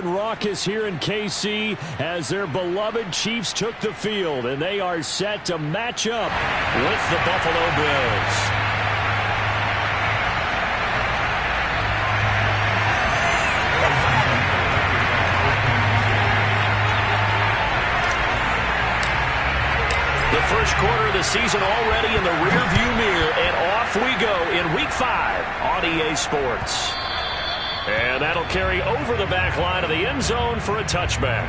Raucous here in KC as their beloved Chiefs took the field, and they are set to match up with the Buffalo Bills. The first quarter of the season already in the rearview mirror, and off we go in Week 5 on EA Sports. And that'll carry over the back line of the end zone for a touchback.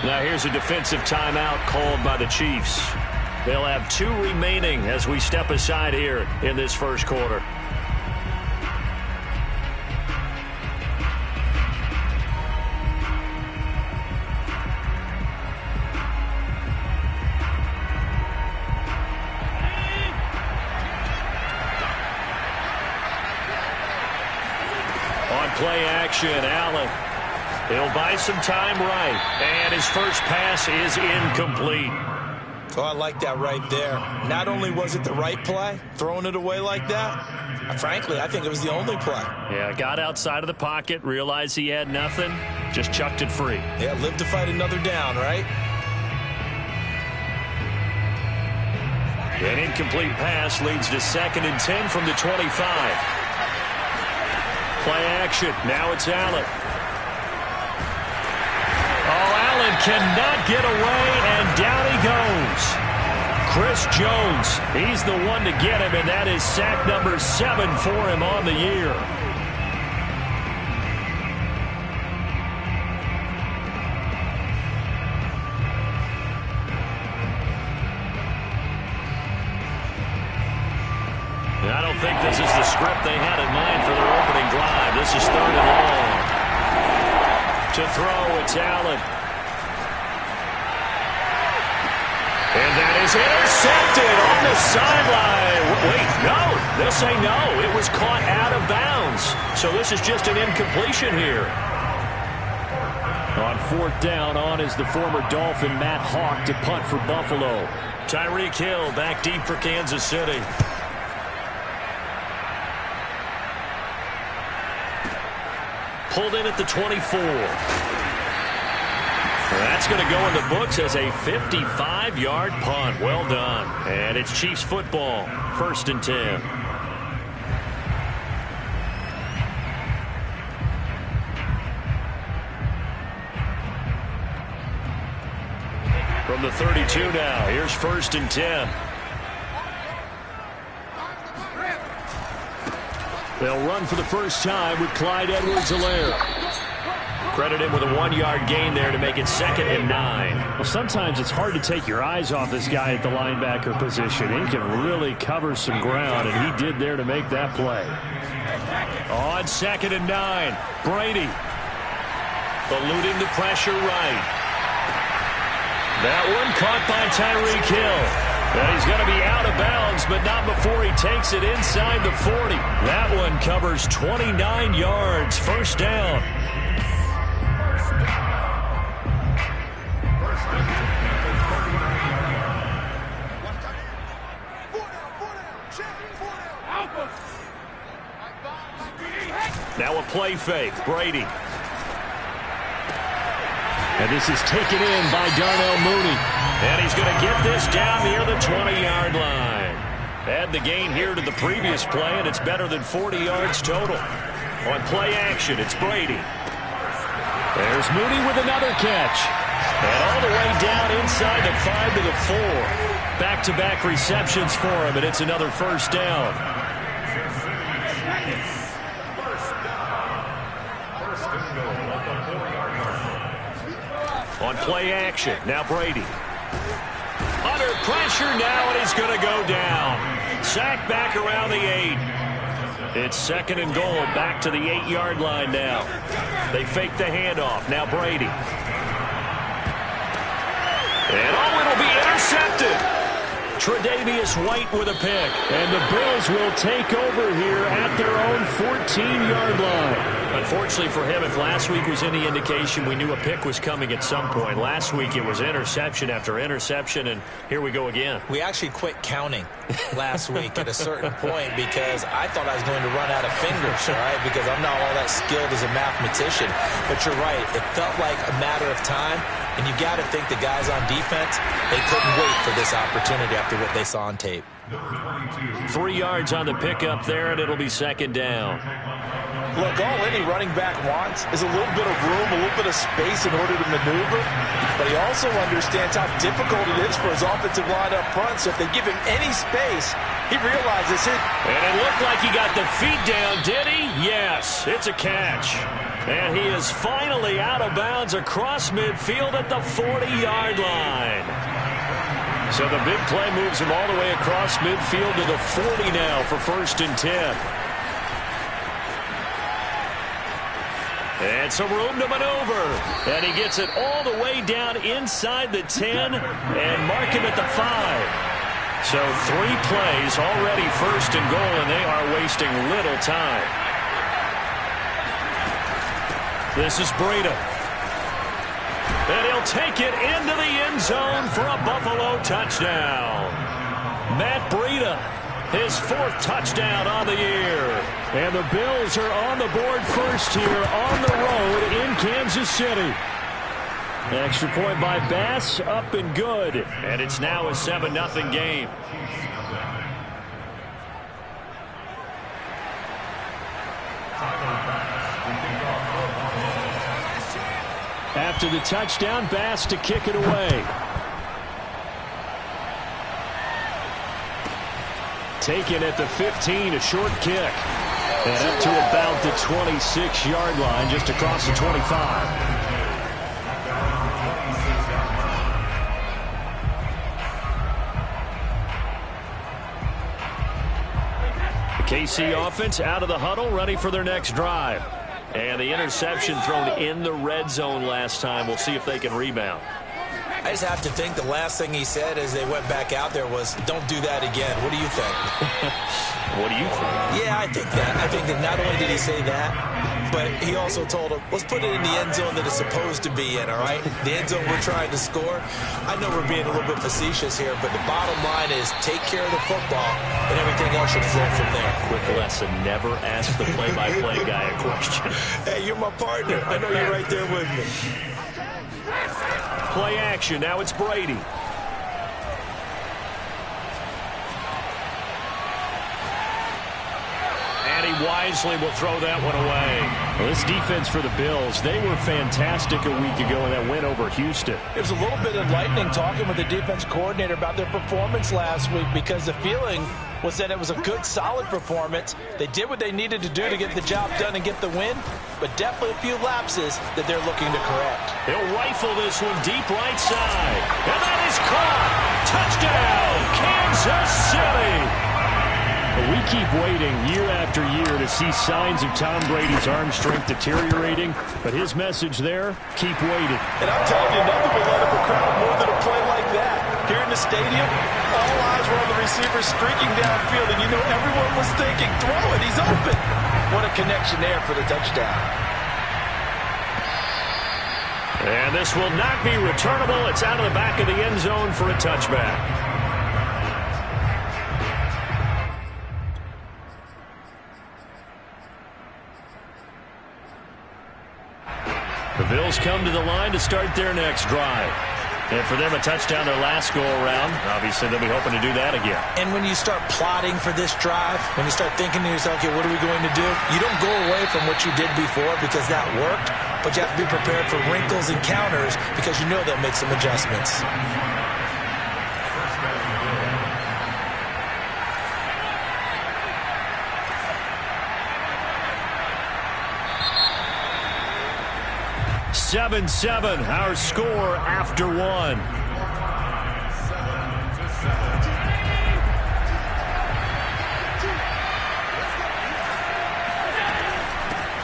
Now here's a defensive timeout called by the Chiefs. They'll have 2 remaining as we step aside here in this first quarter. On play action, Allen. He'll buy some time right, and his first pass is incomplete. Oh, I like that right there. Not only was it the right play, throwing it away like that, frankly, I think it was the only play. Yeah, got outside of the pocket, realized he had nothing, just chucked it free. Yeah, live to fight another down, right? An incomplete pass leads to 2nd and 10 from the 25. Play action. Now it's Allen. Allen cannot get away, and down he goes. Chris Jones, he's the one to get him, and that is sack number 7 for him on the year. And I don't think this is the script they had in mind for their opening drive. This is 3rd and long. To throw, it's Allen. And that is intercepted on the sideline. Wait, no. They'll say no. It was caught out of bounds. So this is just an incompletion here. On 4th down, on is the former Dolphin Matt Hawk to punt for Buffalo. Tyreek Hill back deep for Kansas City. Pulled in at the 24. That's going to go in the books as a 55-yard punt. Well done. And it's Chiefs football. 1st and 10. From the 32 now, here's 1st and 10. They'll run for the first time with Clyde Edwards-Helaire. Credit him with a 1-yard gain there to make it 2nd and 9. Well, sometimes it's hard to take your eyes off this guy at the linebacker position. He can really cover some ground, and he did there to make that play. On 2nd and 9, Brady. Eluding the pressure right. That one caught by Tyreek Hill. And he's going to be out of bounds, but not before he takes it inside the 40. That one covers 29 yards. 1st down. Now a play fake. Brady. And this is taken in by Darnell Mooney. And he's going to get this down near the 20-yard line. Add the gain here to the previous play, and it's better than 40 yards total. On play action, it's Brady. There's Mooney with another catch. And all the way down inside the 5 to the 4. Back-to-back receptions for him, and it's another 1st down. On play action, now Brady. Under pressure now, and he's going to go down. Sacked back around the 8. It's 2nd and goal, back to the 8-yard line now. They fake the handoff, now Brady. And it'll be intercepted. Tre'Davious White with a pick. And the Bills will take over here at their own 14-yard line. Unfortunately for him, if last week was any indication, we knew a pick was coming at some point. Last week it was interception after interception, and here we go again. We actually quit counting last week at a certain point because I thought I was going to run out of fingers, all right, because I'm not all that skilled as a mathematician. But you're right. It felt like a matter of time, and you got to think the guys on defense, they couldn't wait for this opportunity after what they saw on tape. 3 yards on the pickup there, and it'll be second down. Look, all any running back wants is a little bit of room, a little bit of space in order to maneuver. But he also understands how difficult it is for his offensive line up front. So if they give him any space, he realizes it. And it looked like he got the feet down, did he? Yes, it's a catch. And he is finally out of bounds across midfield at the 40-yard line. So the big play moves him all the way across midfield to the 40 now for 1st and 10. And some room to maneuver. And he gets it all the way down inside the 10 and mark him at the 5. So 3 plays already 1st and goal, and they are wasting little time. This is Breida. And he'll take it into the end zone for a Buffalo touchdown. Matt Breida, his 4th touchdown on the year. And the Bills are on the board first here on the road in Kansas City. Extra point by Bass, up and good. And it's now a 7-0 game. After the touchdown, Bass to kick it away. Taken at the 15, a short kick. And up to about the 26-yard line, just across the 25. The KC offense out of the huddle, ready for their next drive. And the interception thrown in the red zone last time. We'll see if they can rebound. I just have to think the last thing he said as they went back out there was, don't do that again. What do you think? What do you think? Yeah, I think that. I think that not only did he say that, but he also told him, let's put it in the end zone that it's supposed to be in, all right? The end zone we're trying to score. I know we're being a little bit facetious here, but the bottom line is take care of the football, and everything else should flow from there. Quick lesson, never ask the play-by-play guy a question. Hey, you're my partner. I know you're right there with me. Play action. Now it's Brady. And he wisely will throw that one away. Well, this defense for the Bills, they were fantastic a week ago in that win over Houston. It was a little bit enlightening talking with the defense coordinator about their performance last week because the feeling was that it was a good, solid performance. They did what they needed to do to get the job done and get the win, but definitely a few lapses that they're looking to correct. He'll rifle this one deep right side. And that is caught. Touchdown, Kansas City. We keep waiting year after year to see signs of Tom Brady's arm strength deteriorating, but his message there, keep waiting. And I'm telling you, nothing will let up a crowd more than a play like that. Here in the stadium, all eyes were on the receiver streaking downfield, and you know everyone was thinking, throw it, he's open. What a connection there for the touchdown. And this will not be returnable. It's out of the back of the end zone for a touchback. The Bills come to the line to start their next drive. And for them, a touchdown their last go-around. Obviously, they'll be hoping to do that again. And when you start plotting for this drive, when you start thinking to yourself, okay, what are we going to do? You don't go away from what you did before because that worked, but you have to be prepared for wrinkles and counters because you know they'll make some adjustments. Seven, our score after one.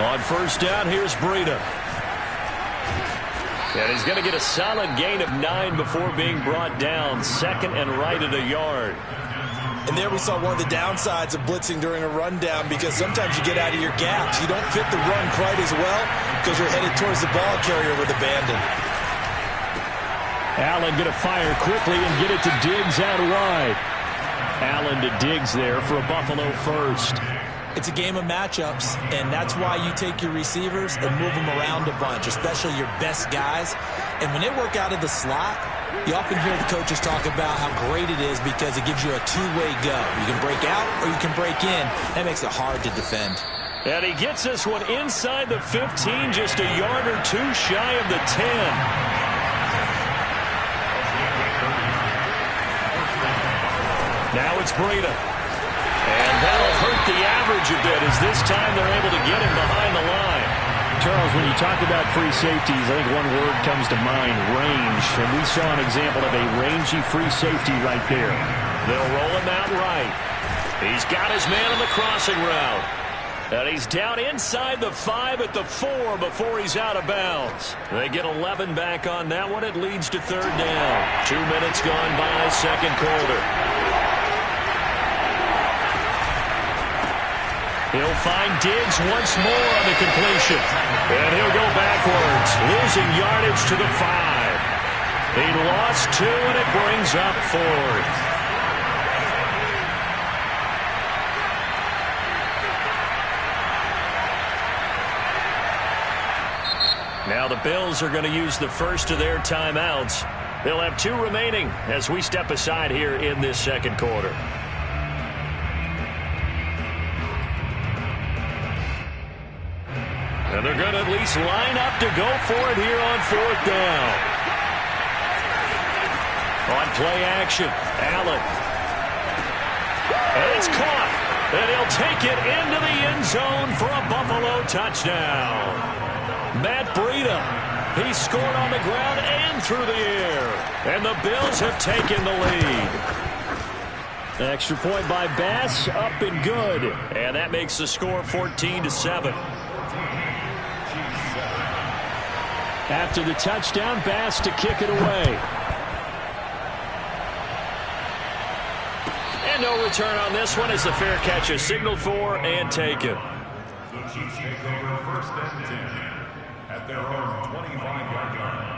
On first down, here's Breida. And he's going to get a solid gain of 9 before being brought down. Second and right at a yard. And there we saw one of the downsides of blitzing during a rundown, because sometimes you get out of your gaps. You don't fit the run quite as well because you're headed towards the ball carrier with abandon. Allen going to fire quickly and get it to Diggs out wide. Allen to Diggs there for a Buffalo first. It's a game of matchups, and that's why you take your receivers and move them around a bunch, especially your best guys. And when they work out of the slot, you often hear the coaches talk about how great it is because it gives you a two-way go. You can break out or you can break in. That makes it hard to defend. And he gets this one inside the 15, just a yard or two shy of the 10. Now it's Breida. And that'll hurt the average a bit, as this time they're able to get him behind the line. Charles, when you talk about free safeties, I think one word comes to mind, range. And we saw an example of a rangy free safety right there. They'll roll him out right. He's got his man on the crossing route. And he's down inside the 5 at the 4 before he's out of bounds. They get 11 back on that one. It leads to third down. 2 minutes gone by, second quarter. He'll find Diggs once more on the completion. And he'll go backwards, losing yardage to the 5. He lost 2, and it brings up 4th. Now the Bills are going to use the first of their timeouts. They'll have 2 remaining as we step aside here in this second quarter. And they're going to at least line up to go for it here on 4th down. On play action, Allen. And it's caught. And he'll take it into the end zone for a Buffalo touchdown. Matt Breida. He scored on the ground and through the air. And the Bills have taken the lead. Extra point by Bass, up and good. And that makes the score 14-7. After the touchdown, Bass to kick it away. And no return on this one as the fair catch is signaled for and taken. The Chiefs take over first and 10 at their own 25-yard line.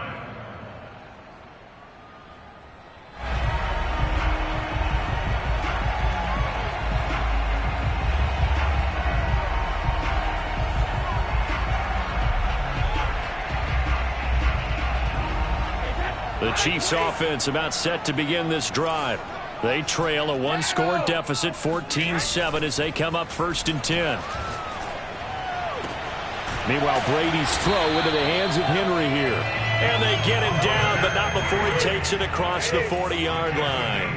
The Chiefs offense about set to begin this drive. They trail a 1-score deficit, 14-7, as they come up 1st and 10. Meanwhile, Brady's throw into the hands of Henry here. And they get him down, but not before he takes it across the 40-yard line.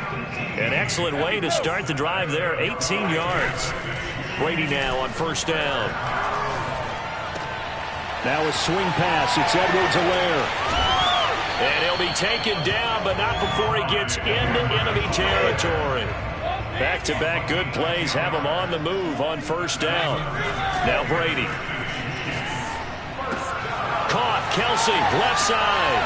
An excellent way to start the drive there, 18 yards. Brady now on 1st down. Now a swing pass. It's Edwards-Helaire. And he'll be taken down, but not before he gets into enemy territory. Back-to-back good plays have him on the move on 1st down. Now Brady. Caught. Kelsey, left side.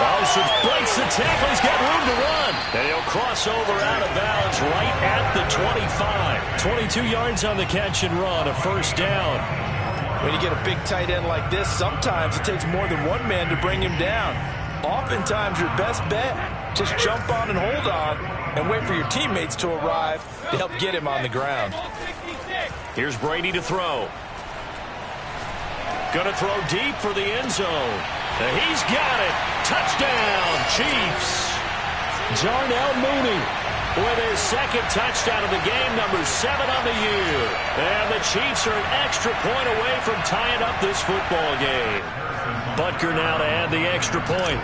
Olsen breaks the tackle. He's got room to run. And he'll cross over out of bounds right at the 25. 22 yards on the catch and run, a 1st down. When you get a big tight end like this, sometimes it takes more than one man to bring him down. Oftentimes, your best bet, just jump on and hold on and wait for your teammates to arrive to help get him on the ground. Here's Brady to throw. Gonna throw deep for the end zone. He's got it. Touchdown, Chiefs. Darnell Mooney with his 2nd touchdown of the game, number 7 on the year. And the Chiefs are an extra point away from tying up this football game. Butker now to add the extra point.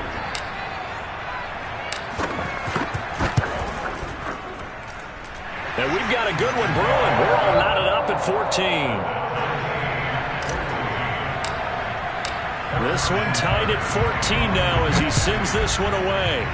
And we've got a good one brewing. We're all knotted up at 14. This one tied at 14 now as he sends this one away.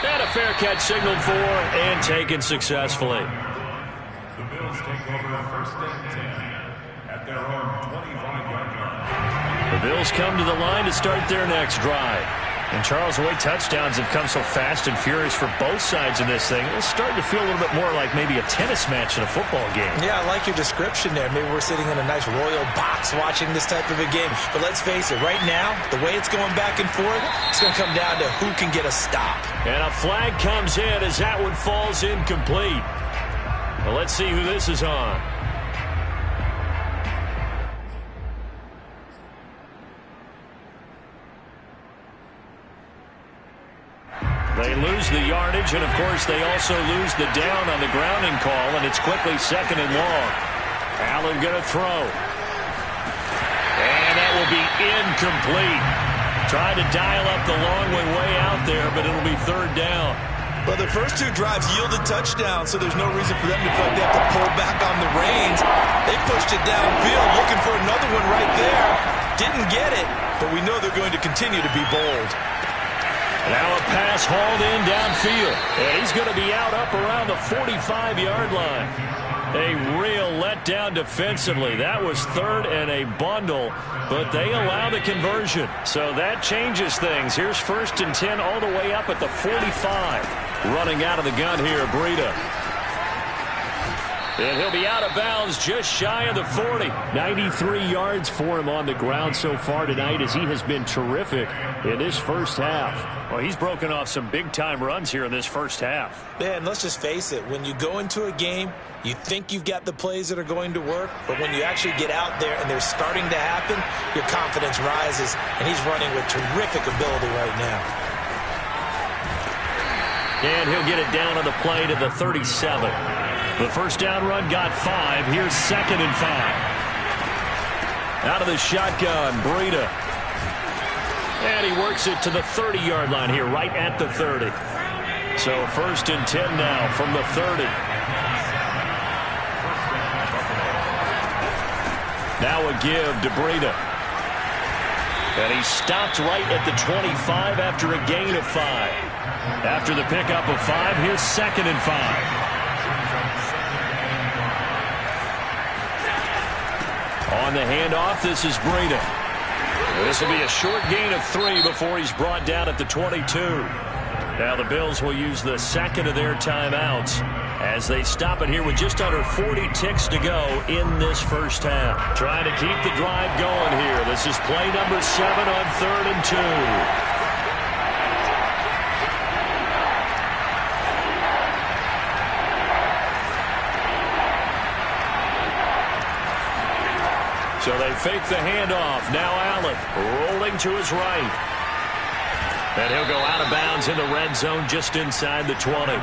And a fair catch signaled for and taken successfully. The Bills take over 1st and 10 at their own 25-yard line. The Bills come to the line to start their next drive. And Charles, the way touchdowns have come so fast and furious for both sides of this thing, it's starting to feel a little bit more like maybe a tennis match in a football game. Yeah, I like your description there. Maybe we're sitting in a nice royal box watching this type of a game. But let's face it, right now, the way it's going back and forth, it's going to come down to who can get a stop. And a flag comes in as that one falls incomplete. Well, let's see who this is on. They lose the yardage, and of course they also lose the down on the grounding call, and it's quickly 2nd and long. Allen going to throw. And that will be incomplete. Trying to dial up the long one way out there, but it'll be 3rd down. Well, the first 2 drives yielded touchdowns, so there's no reason for them to feel like they have to pull back on the reins. They pushed it downfield, looking for another one right there. Didn't get it, but we know they're going to continue to be bold. Now a pass hauled in downfield. And he's going to be out up around the 45-yard line. A real letdown defensively. That was 3rd and a bundle, but they allow the conversion. So that changes things. Here's 1st and 10 all the way up at the 45. Running out of the gun here, Breida. And he'll be out of bounds just shy of the 40. 93 yards for him on the ground so far tonight as he has been terrific in this first half. Well, he's broken off some big-time runs here in this first half. Yeah, and let's just face it. When you go into a game, you think you've got the plays that are going to work, but when you actually get out there and they're starting to happen, your confidence rises, and he's running with terrific ability right now. And he'll get it down on the play to the 37. The first down run got 5. Here's 2nd and 5. Out of the shotgun, Breida. And he works it to the 30-yard line here, right at the 30. So 1st and 10 now from the 30. Now a give to Breida. And he stopped right at the 25 after a gain of 5. After the pickup of 5, here's 2nd and 5. On the handoff, this is Breida. This will be a short gain of 3 before he's brought down at the 22. Now the Bills will use the 2nd of their timeouts as they stop it here with just under 40 ticks to go in this first half. Trying to keep the drive going here. This is play number 7 on 3rd and 2. So they fake the handoff. Now Allen rolling to his right. And he'll go out of bounds in the red zone just inside the 20.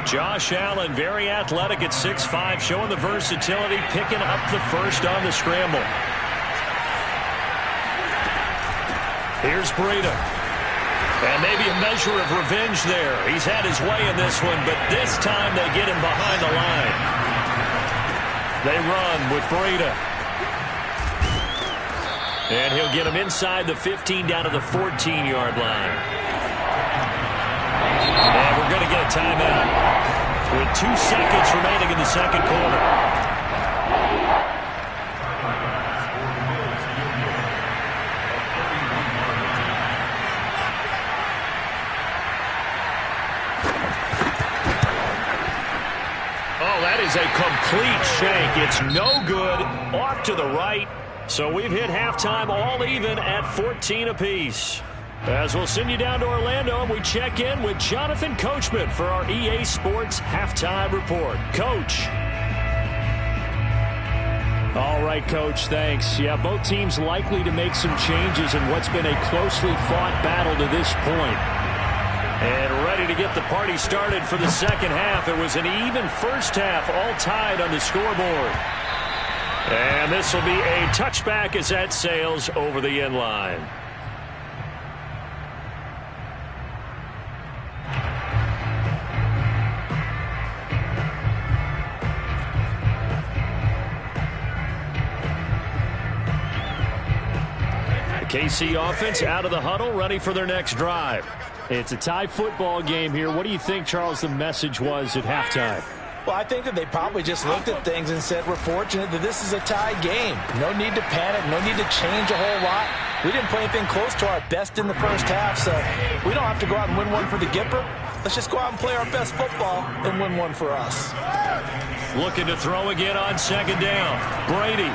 Josh Allen, very athletic at 6'5", showing the versatility, picking up the first on the scramble. Here's Breida. And maybe a measure of revenge there. He's had his way in this one, but this time they get him behind the line. They run with Breida. And he'll get him inside the 15 down to the 14-yard line. And we're going to get a timeout with 2 seconds remaining in the second quarter. Oh, that is a complete shank. It's no good. Off to the right. So we've hit halftime all even at 14 apiece. As we'll send you down to Orlando, and we check in with Jonathan Coachman for our EA Sports Halftime Report. Coach. All right, Coach, thanks. Yeah, both teams likely to make some changes in what's been a closely fought battle to this point. And ready to get the party started for the second half. It was an even first half, all tied on the scoreboard. And this will be a touchback as that sails over the end line. The KC offense out of the huddle, ready for their next drive. It's a tie football game here. What do you think, Charles, the message was at halftime? Well, I think that they probably just looked at things and said, we're fortunate that this is a tie game. No need to panic. No need to change a whole lot. We didn't play anything close to our best in the first half, so we don't have to go out and win one for the Gipper. Let's just go out and play our best football and win one for us. Looking to throw again on second down. Brady.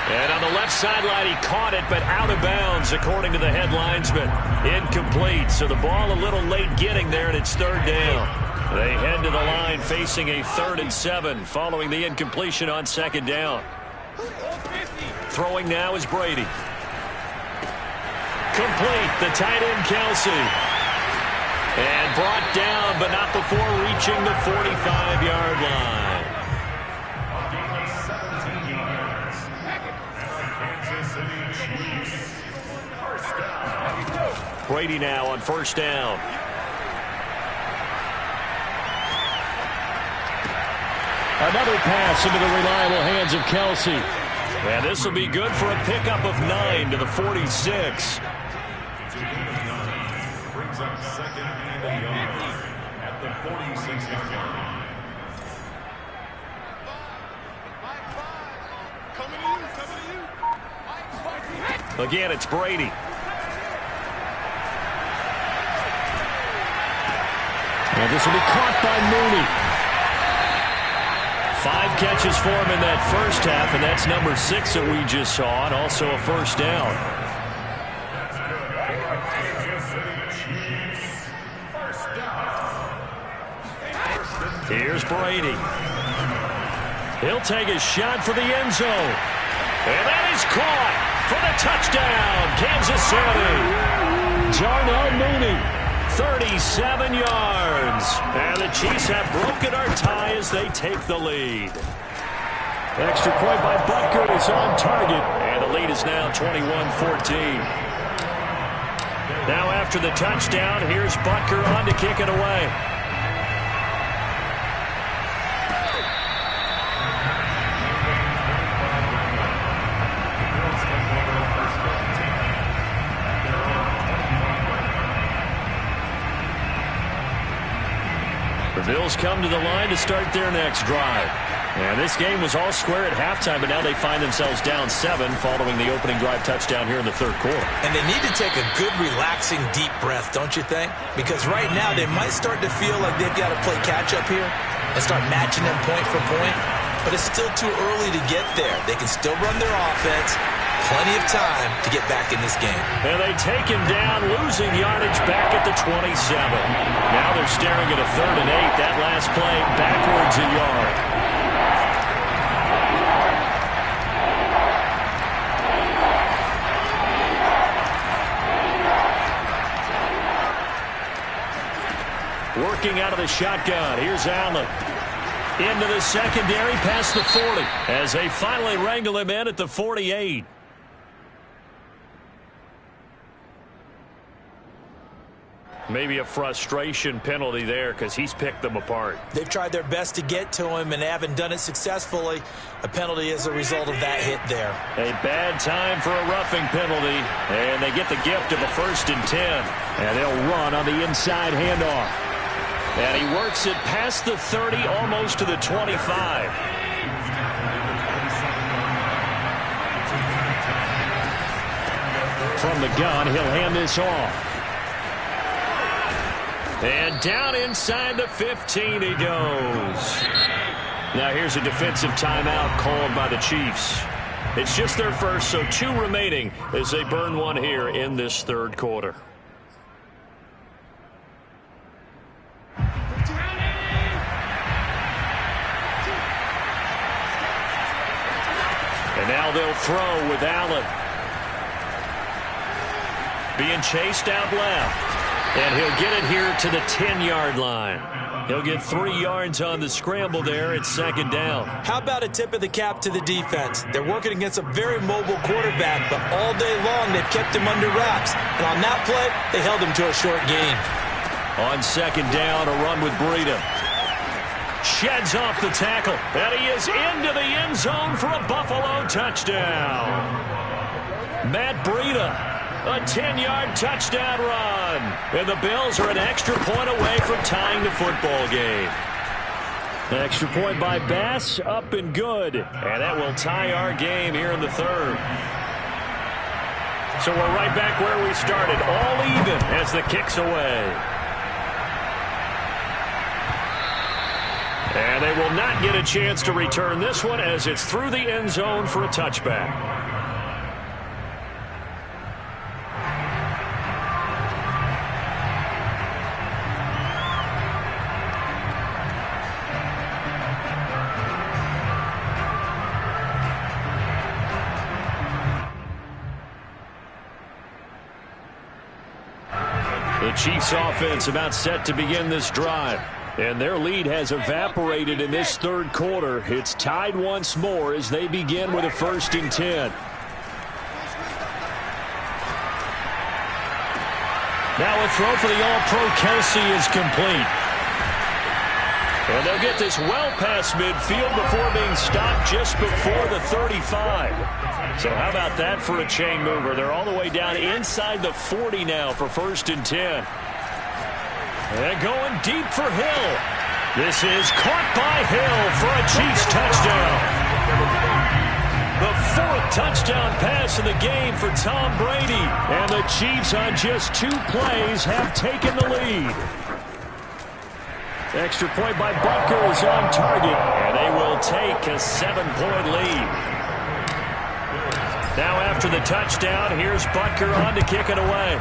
And on the left sideline, he caught it, but out of bounds, according to the head linesman. Incomplete, so the ball a little late getting there, and it's third down. They head to the line facing a 3rd and 7 following the incompletion on second down. Throwing now is Brady. Complete, the tight end Kelsey. And brought down, but not before reaching the 45-yard line. Brady now on first down. Another pass into the reliable hands of Kelsey. And this will be good for a pickup of 9 to the 46. Brings up second and a yard at the 46-yard line. Again, it's Brady. And this will be caught by Mooney. 5 catches for him in that first half, and that's number 6 that we just saw, and also a first down. Here's Brady. He'll take a shot for the end zone. And that is caught for the touchdown, Kansas City. Darnell Mooney, 37 yards. And the Chiefs have broken our tie as they take the lead. Extra point by Butker is on target. And the lead is now 21-14. Now after the touchdown, here's Butker on to kick it away. The Bills come to the line to start their next drive. And this game was all square at halftime, but now they find themselves down 7 following the opening drive touchdown here in the third quarter. And they need to take a good, relaxing, deep breath, don't you think? Because right now they might start to feel like they've got to play catch-up here and start matching them point for point. But it's still too early to get there. They can still run their offense. Plenty of time to get back in this game. And they take him down, losing yardage back at the 27. Now they're staring at a 3rd and 8. That last play backwards a yard. Working out of the shotgun. Here's Allen. Into the secondary, past the 40. As they finally wrangle him in at the 48. Maybe a frustration penalty there because he's picked them apart. They've tried their best to get to him and haven't done it successfully. A penalty is a result of that hit there. A bad time for a roughing penalty. And they get the gift of a 1st and 10. And they'll run on the inside handoff. And he works it past the 30, almost to the 25. From the gun, he'll hand this off. And down inside the 15 he goes. Now here's a defensive timeout called by the Chiefs. It's just their first, so 2 remaining as they burn one here in this third quarter. And now they'll throw with Allen. Being chased out left. And he'll get it here to the 10-yard line. He'll get 3 yards on the scramble there at second down. How about a tip of the cap to the defense? They're working against a very mobile quarterback, but all day long they've kept him under wraps. And on that play, they held him to a short gain. On second down, a run with Breida. Sheds off the tackle. And he is into the end zone for a Buffalo touchdown. Matt Breida. A 10-yard touchdown run. And the Bills are an extra point away from tying the football game. Extra point by Bass, up and good. And that will tie our game here in the third. So we're right back where we started, all even as the kick's away. And they will not get a chance to return this one as it's through the end zone for a touchback. The Chiefs offense about set to begin this drive. And their lead has evaporated in this third quarter. It's tied once more as they begin with a 1st and 10. Now a throw for the All-Pro Kelsey is complete. And they'll get this well past midfield before being stopped just before the 35. So how about that for a chain mover? They're all the way down inside the 40 now for 1st and 10. And going deep for Hill. This is caught by Hill for a Chiefs touchdown. The 4th touchdown pass of the game for Tom Brady. And the Chiefs on just 2 plays have taken the lead. Extra point by Butker is on target. And they will take a 7-point lead. Now after the touchdown, here's Butker on to kick it away.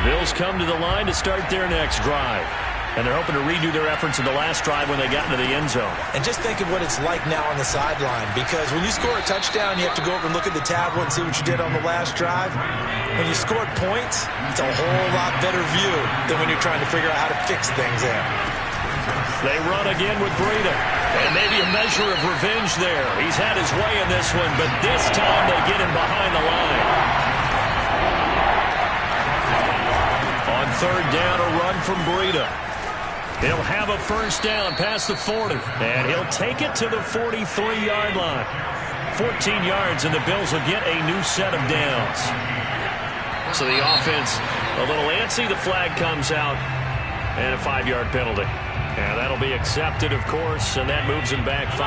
Bills come to the line to start their next drive. And they're hoping to redo their efforts in the last drive when they got into the end zone. And just think of what it's like now on the sideline, because when you score a touchdown, you have to go over and look at the tablet and see what you did on the last drive. When you scored points, it's a whole lot better view than when you're trying to figure out how to fix things there. They run again with Breida. And maybe a measure of revenge there. He's had his way in this one, but this time they get him behind the line. On 3rd down, a run from Breida. He'll have a 1st down past the 40. And he'll take it to the 43-yard line. 14 yards, and the Bills will get a new set of downs. So the offense a little antsy. The flag comes out. And a 5-yard penalty. And that'll be accepted, of course, and that moves him back 5.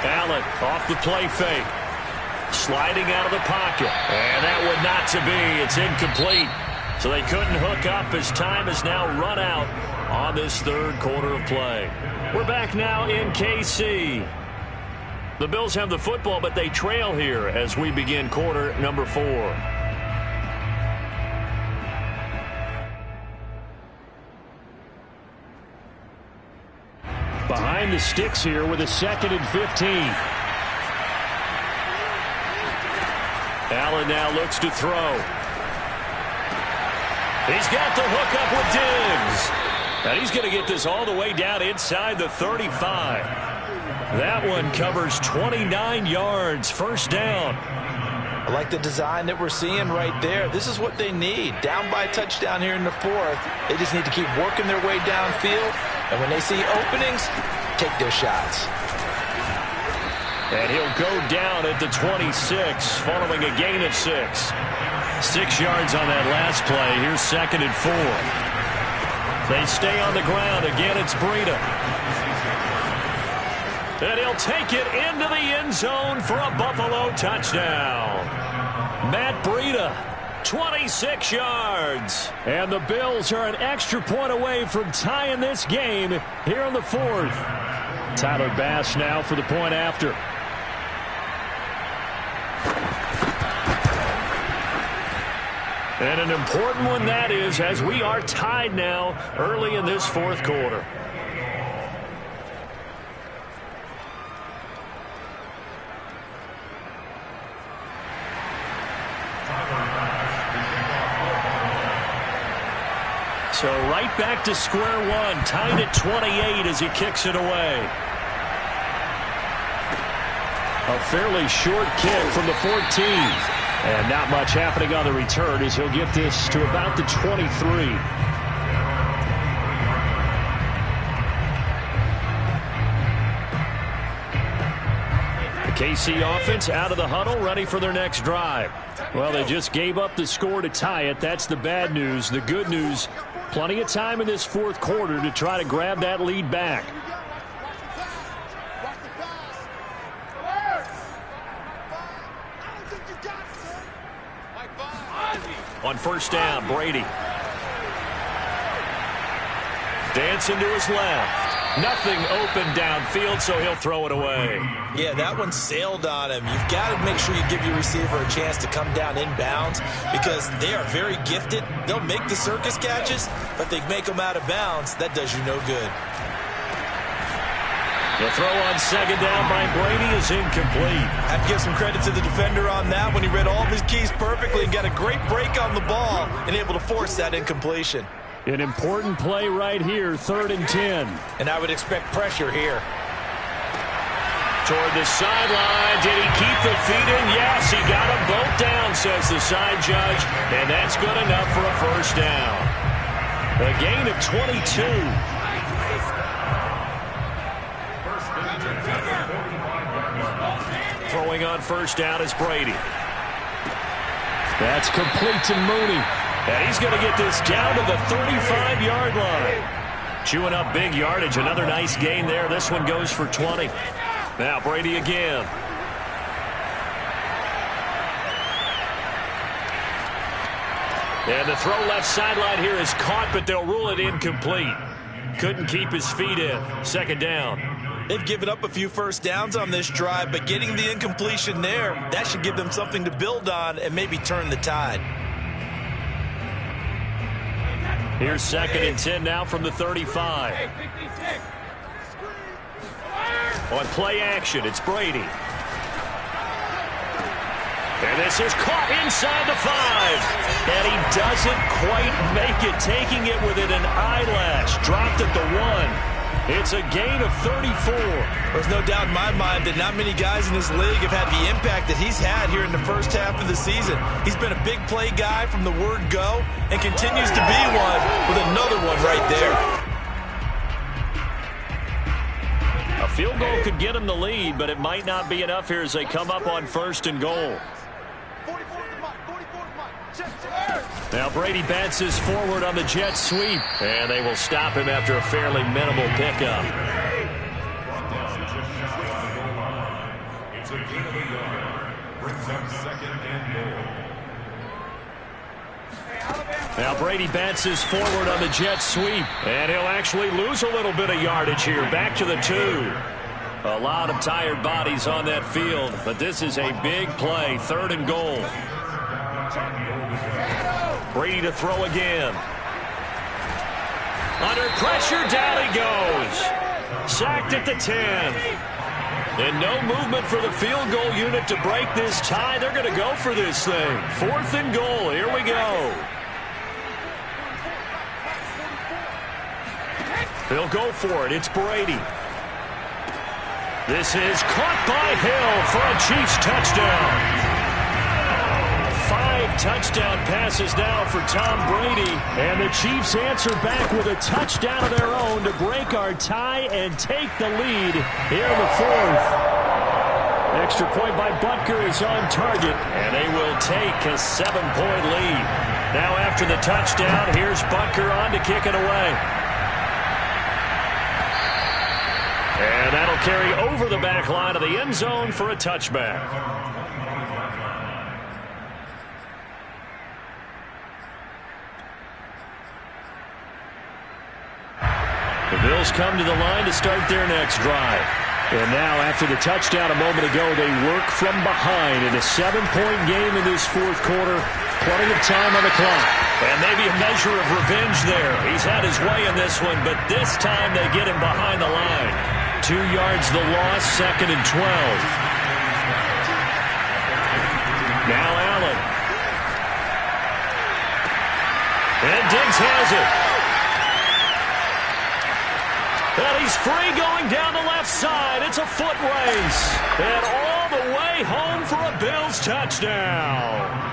Allen off the play fake. Sliding out of the pocket. And that one not to be. It's incomplete. So they couldn't hook up as time has now run out on this third quarter of play. We're back now in KC. The Bills have the football, but they trail here as we begin quarter number 4. Behind the sticks here with a 2nd and 15. Allen now looks to throw. He's got the hook up with Diggs. And he's going to get this all the way down inside the 35. That one covers 29 yards. 1st down. I like the design that we're seeing right there. This is what they need. Down by a touchdown here in the 4th. They just need to keep working their way downfield. And when they see openings, take their shots. And he'll go down at the 26 following a gain of 6. 6 yards on that last play. Here's 2nd and 4. They stay on the ground. Again, it's Breida. And he'll take it into the end zone for a Buffalo touchdown. Matt Breida, 26 yards. And the Bills are an extra point away from tying this game here in the 4th. Tyler Bass now for the point after. And an important one that is, as we are tied now early in this 4th quarter. So right back to square one, tied at 28 as he kicks it away. A fairly short kick from the 14. And not much happening on the return as he'll get this to about the 23. KC offense out of the huddle, ready for their next drive. Well, they just gave up the score to tie it. That's the bad news. The good news, plenty of time in this fourth quarter to try to grab that lead back. On first down, Brady. Dancing to his left. Nothing open downfield, so he'll throw it away. Yeah, that one sailed on him. You've got to make sure you give your receiver a chance to come down inbounds because they are very gifted. They'll make the circus catches, but they make them out of bounds. That does you no good. The throw on second down by Brady is incomplete. I have to give some credit to the defender on that when he read all of his keys perfectly and got a great break on the ball and able to force that incompletion. An important play right here, 3rd and 10. And I would expect pressure here. Toward the sideline. Did he keep the feet in? Yes, he got them both down, says the side judge. And that's good enough for a first down. A gain of 22. Throwing on first down is Brady. That's complete to Mooney. And he's going to get this down to the 35-yard line. Chewing up big yardage. Another nice gain there. This one goes for 20. Now Brady again. And the throw left sideline here is caught, but they'll rule it incomplete. Couldn't keep his feet in. Second down. They've given up a few first downs on this drive, but getting the incompletion there, that should give them something to build on and maybe turn the tide. Here's 2nd and 10 now from the 35. On play action, it's Brady. And this is caught inside the 5. And he doesn't quite make it, taking it within an eyelash. Dropped at the 1. It's a gain of 34. There's no doubt in my mind that not many guys in this league have had the impact that he's had here in the first half of the season. He's been a big play guy from the word go and continues to be one with another one right there. A field goal could get him the lead, but it might not be enough here as they come up on 1st and goal. Now Brady bounces forward on the jet sweep, and they will stop him after a fairly minimal pickup. It's a gain of a yard. Brings up 2nd and goal. Now Brady bounces forward on the jet sweep, and he'll actually lose a little bit of yardage here. Back to the 2. A lot of tired bodies on that field, but this is a big play. 3rd and goal. Brady to throw again. Under pressure, down he goes. Sacked at the 10. And no movement for the field goal unit to break this tie. They're going to go for this thing. 4th and goal. Here we go. They'll go for it. It's Brady. This is caught by Hill for a Chiefs touchdown. 5 touchdown passes now for Tom Brady. And the Chiefs answer back with a touchdown of their own to break our tie and take the lead here in the 4th. Extra point by Butker is on target, and they will take a 7-point lead. Now after the touchdown, here's Butker on to kick it away. And that'll carry over the back line of the end zone for a touchback. The Bills come to the line to start their next drive. And now, after the touchdown a moment ago, they work from behind in a 7-point game in this 4th quarter. Plenty of time on the clock. And maybe a measure of revenge there. He's had his way in this one, but this time they get him behind the line. 2 yards the loss, 2nd and 12. Now Allen. And Diggs has it. And he's free going down the left side. It's a foot race. And all the way home for a Bills touchdown.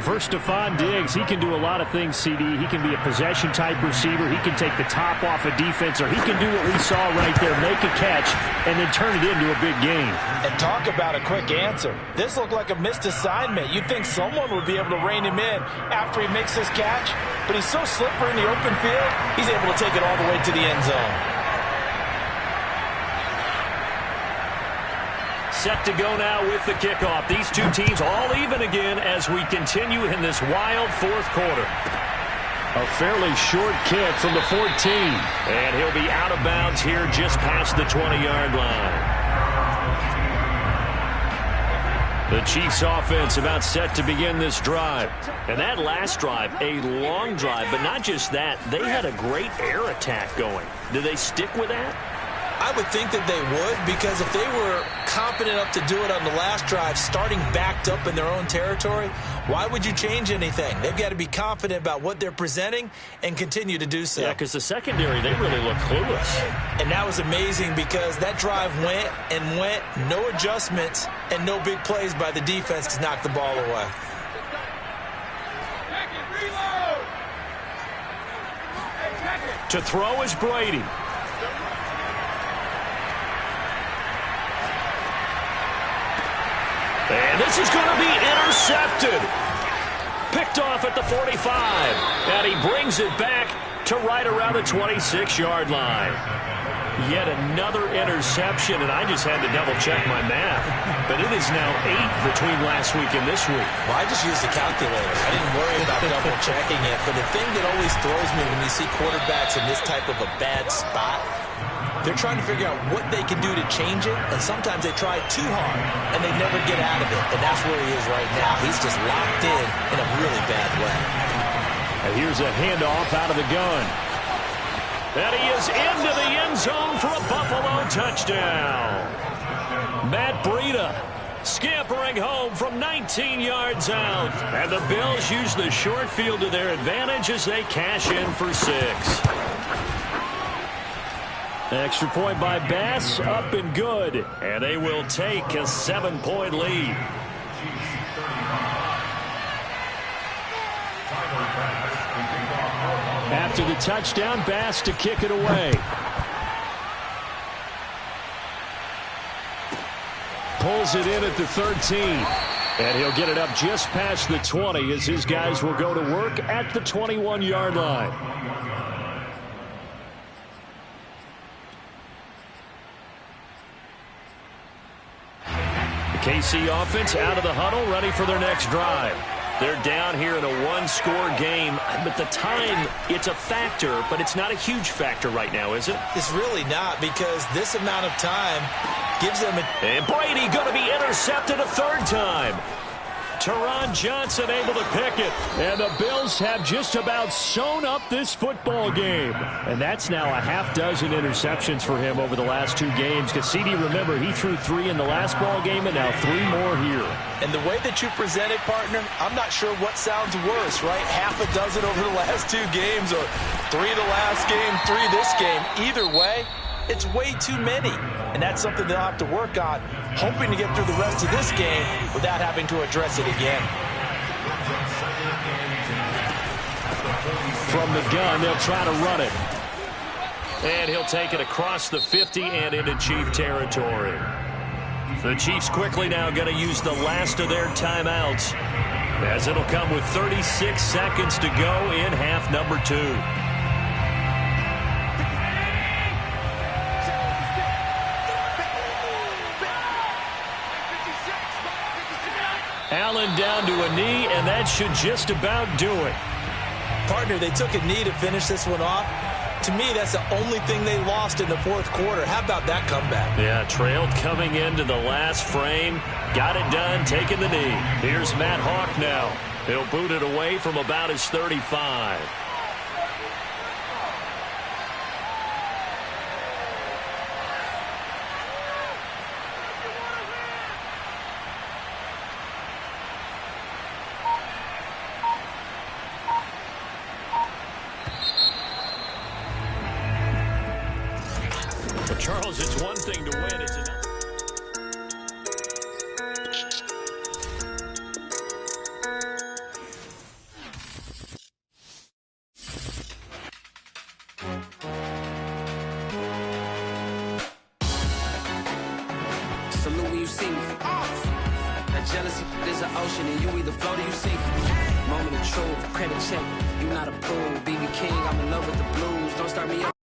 For Stephon Diggs, he can do a lot of things, CD. He can be a possession-type receiver. He can take the top off a defense, or he can do what we saw right there, make a catch, and then turn it into a big game. And talk about a quick answer. This looked like a missed assignment. You'd think someone would be able to rein him in after he makes this catch, but he's so slippery in the open field, he's able to take it all the way to the end zone. Set to go now with the kickoff. These two teams all even again as we continue in this wild fourth quarter. A fairly short kick from the 14. And he'll be out of bounds here just past the 20-yard line. The Chiefs offense about set to begin this drive. And that last drive, a long drive, but not just that. They had a great air attack going. Do they stick with that? I would think that they would, because if they were competent enough to do it on the last drive, starting backed up in their own territory, why would you change anything? They've got to be confident about what they're presenting and continue to do so. Yeah, because the secondary, they really look clueless. And that was amazing because that drive went and went, no adjustments, and no big plays by the defense to knock the ball away. To throw is Brady. And this is going to be intercepted. Picked off at the 45. And he brings it back to right around the 26-yard line. Yet another interception, and I just had to double-check my math. But it is now 8 between last week and this week. Well, I just used the calculator. I didn't worry about double-checking it. But the thing that always throws me when you see quarterbacks in this type of a bad spot, they're trying to figure out what they can do to change it, and sometimes they try too hard, and they never get out of it. And that's where he is right now. He's just locked in a really bad way. And here's a handoff out of the gun. And he is into the end zone for a Buffalo touchdown. Matt Breida scampering home from 19 yards out. And the Bills use the short field to their advantage as they cash in for 6. Extra point by Bass, up and good. And they will take a 7-point lead. After the touchdown, Bass to kick it away. Pulls it in at the 13. And he'll get it up just past the 20 as his guys will go to work at the 21-yard line. KC offense out of the huddle, ready for their next drive. They're down here in a one-score game, but the time, it's a factor, but it's not a huge factor right now, is it? It's really not, because this amount of time gives them a... And Brady going to be intercepted a third time. Teron Johnson able to pick it. And the Bills have just about sewn up this football game. And that's now a half dozen interceptions for him over the last 2 games. Because CD, remember, he threw 3 in the last ball game and now 3 more here. And the way that you present it, partner, I'm not sure what sounds worse, right? Half a dozen over the last 2 games, or 3 the last game, 3 this game. Either way, it's way too many. And that's something they'll have to work on, hoping to get through the rest of this game without having to address it again. From the gun, they'll try to run it. And he'll take it across the 50 and into Chief territory. The Chiefs quickly now going to use the last of their timeouts, as it'll come with 36 seconds to go in half number 2. Allen down to a knee, and that should just about do it. Partner, they took a knee to finish this one off. To me, that's the only thing they lost in the fourth quarter. How about that comeback? Yeah, trailed coming into the last frame. Got it done, taking the knee. Here's Matt Hawk now. He'll boot it away from about his 35. Well, Charles, it's one thing to win. It's another. Salute when you see me. That jealousy is an ocean, and you either float or you sink. Moment of truth, credit check. You not approved. BB King, I'm in love with the blues. Don't start me up.